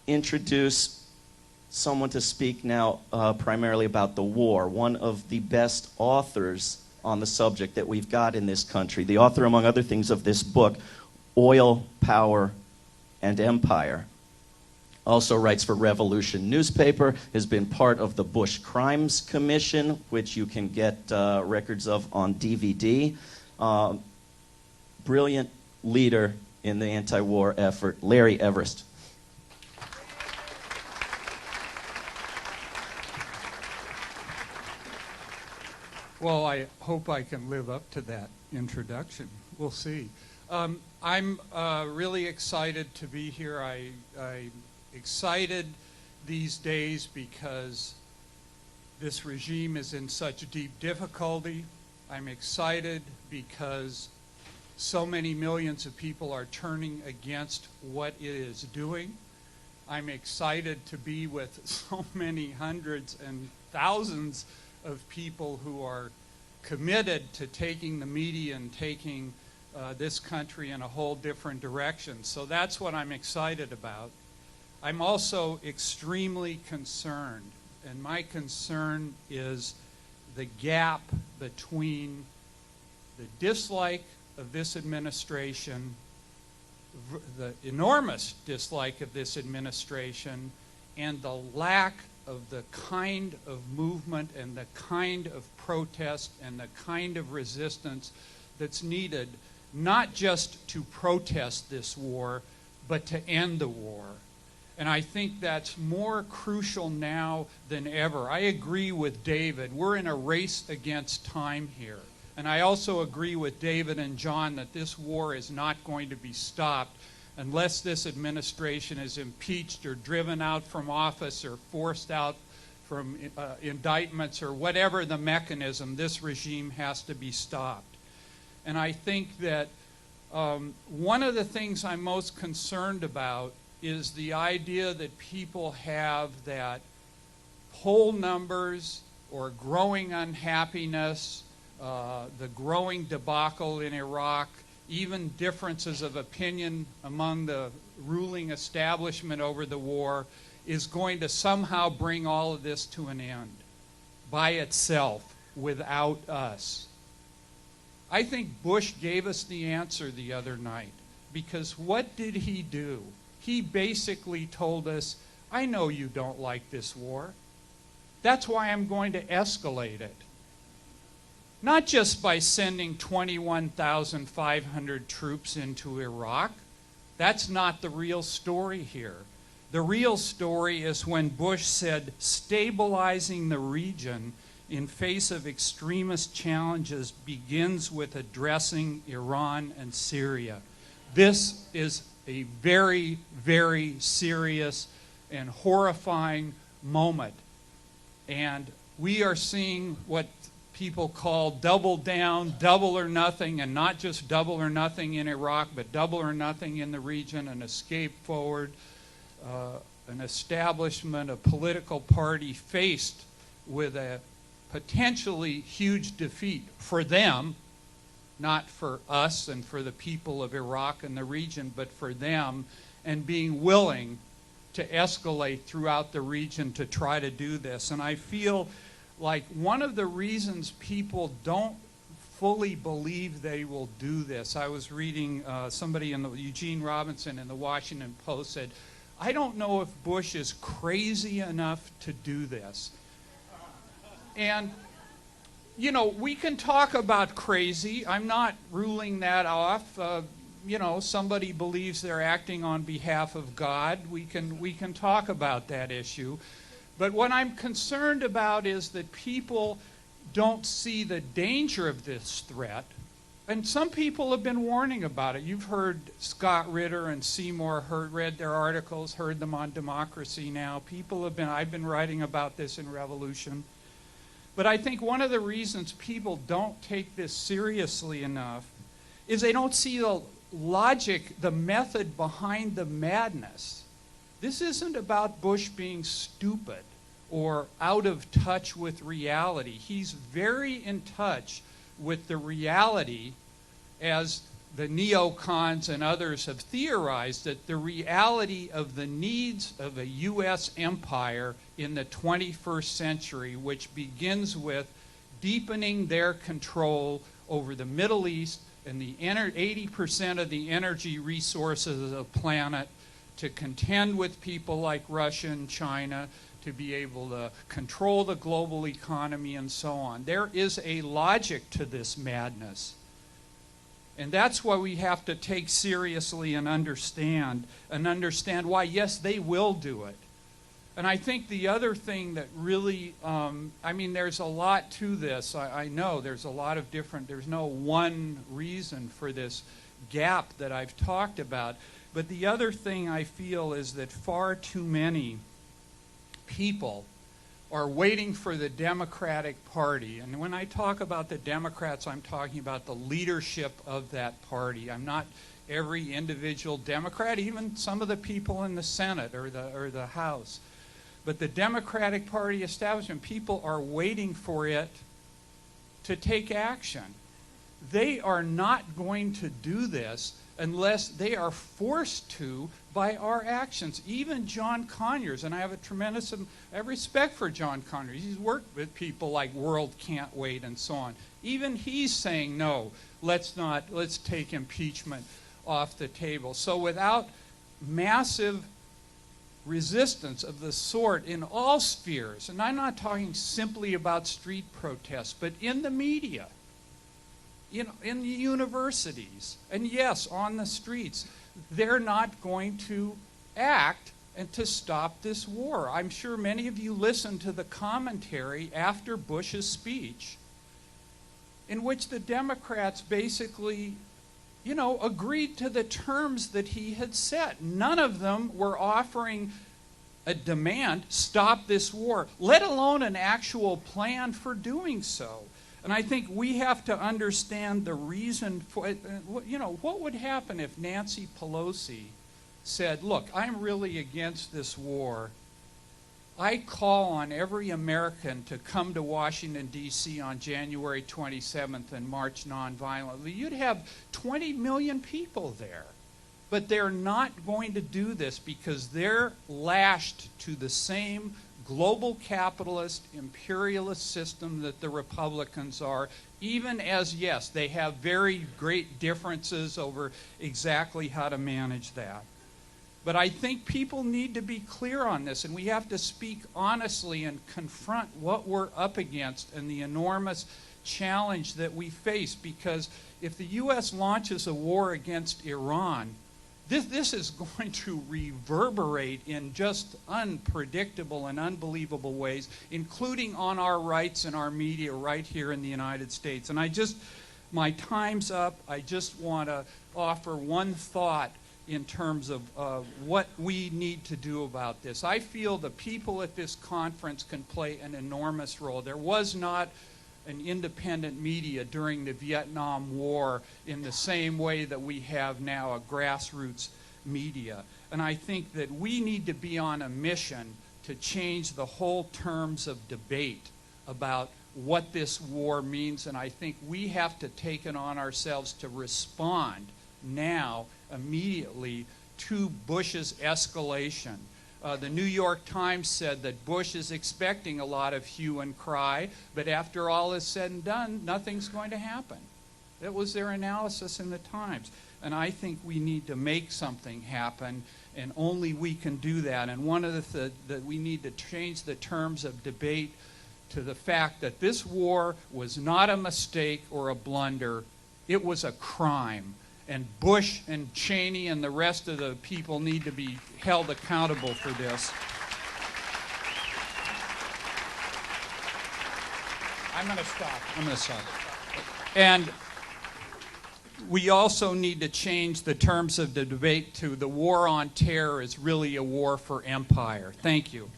introduce someone to speak now primarily about the war, one of the best authors on the subject that we've got in this country, the author, among other things, of this book, Oil, Power, and Empire. Also writes for Revolution newspaper, has been part of the Bush Crimes Commission, which you can get records of on DVD. Brilliant leader in the anti-war effort, Larry Everest. Well, I hope I can live up to that introduction. We'll see. I'm really excited to be here. I'm excited these days because this regime is in such deep difficulty. I'm excited because so many millions of people are turning against what it is doing. I'm excited to be with so many hundreds and thousands of people who are committed to taking the media and taking this country in a whole different direction. So that's what I'm excited about. I'm also extremely concerned, and my concern is the gap between the dislike of this administration, the enormous dislike of this administration, and the lack of the kind of movement and the kind of protest and the kind of resistance that's needed, not just to protest this war, but to end the war. And I think that's more crucial now than ever. I agree with David. We're in a race against time here. And I also agree with David and John that this war is not going to be stopped unless this administration is impeached or driven out from office or forced out from indictments or whatever the mechanism. This regime has to be stopped. And I think that one of the things I'm most concerned about is the idea that people have that poll numbers or growing unhappiness, the growing debacle in Iraq, even differences of opinion among the ruling establishment over the war is going to somehow bring all of this to an end by itself without us. I think Bush gave us the answer the other night, because what did he do? He basically told us, I know you don't like this war. That's why I'm going to escalate it. Not just by sending 21,500 troops into Iraq. That's not the real story here. The real story is when Bush said stabilizing the region in face of extremist challenges begins with addressing Iran and Syria. This is a very, very serious and horrifying moment. And we are seeing what people call double down, double or nothing, and not just double or nothing in Iraq, but double or nothing in the region, an escape forward, an establishment, a political party faced with a potentially huge defeat for them, not for us and for the people of Iraq and the region, but for them, and being willing to escalate throughout the region to try to do this. And I feel like one of the reasons people don't fully believe they will do this, I was reading somebody in Eugene Robinson in the Washington Post said, I don't know if Bush is crazy enough to do this. And you know, we can talk about crazy. I'm not ruling that off. You know, somebody believes they're acting on behalf of God. We can talk about that issue. But what I'm concerned about is that people don't see the danger of this threat. And some people have been warning about it. You've heard Scott Ritter and Seymour read their articles, heard them on Democracy Now! I've been writing about this in Revolution. But I think one of the reasons people don't take this seriously enough is they don't see the logic, the method behind the madness. This isn't about Bush being stupid or out of touch with reality. He's very in touch with the reality as the neocons and others have theorized that the reality of the needs of a U.S. empire in the 21st century, which begins with deepening their control over the Middle East and the 80% of the energy resources of the planet, to contend with people like Russia and China, to be able to control the global economy and so on. There is a logic to this madness. And that's why we have to take seriously and understand why, yes, they will do it. And I think the other thing that really, there's a lot to this. I know there's a lot of there's no one reason for this gap that I've talked about. But the other thing I feel is that far too many people are waiting for the Democratic Party. And when I talk about the Democrats, I'm talking about the leadership of that party. I'm not every individual Democrat, even some of the people in the Senate or the House. But the Democratic Party establishment, people are waiting for it to take action. They are not going to do this unless they are forced to by our actions. Even John Conyers, and I have I have respect for John Conyers. He's worked with people like World Can't Wait and so on. Even he's saying, no, let's take impeachment off the table. So without massive resistance of the sort in all spheres, and I'm not talking simply about street protests, but in the media, in the universities, and yes, on the streets, they're not going to act and to stop this war. I'm sure many of you listened to the commentary after Bush's speech, in which the Democrats basically, agreed to the terms that he had set. None of them were offering a demand, stop this war, let alone an actual plan for doing so. And I think we have to understand the reason for it. What would happen if Nancy Pelosi said, look, I'm really against this war. I call on every American to come to Washington, D.C. on January 27th and march nonviolently. You'd have 20 million people there. But they're not going to do this because they're lashed to the same global capitalist, imperialist system that the Republicans are, even as, yes, they have very great differences over exactly how to manage that. But I think people need to be clear on this, and we have to speak honestly and confront what we're up against and the enormous challenge that we face, because if the U.S. launches a war against Iran, this is going to reverberate in just unpredictable and unbelievable ways, including on our rights and our media right here in the United States. And my time's up. I just want to offer one thought in terms of what we need to do about this. I feel the people at this conference can play an enormous role. There was not an independent media during the Vietnam War in the same way that we have now a grassroots media. And I think that we need to be on a mission to change the whole terms of debate about what this war means. And I think we have to take it on ourselves to respond now, immediately, to Bush's escalation. The New York Times said that Bush is expecting a lot of hue and cry, but after all is said and done, nothing's going to happen. That was their analysis in the Times. And I think we need to make something happen, and only we can do that. And one of that we need to change the terms of debate to the fact that this war was not a mistake or a blunder. It was a crime. And Bush and Cheney and the rest of the people need to be held accountable for this. I'm going to stop. And we also need to change the terms of the debate to the war on terror is really a war for empire. Thank you.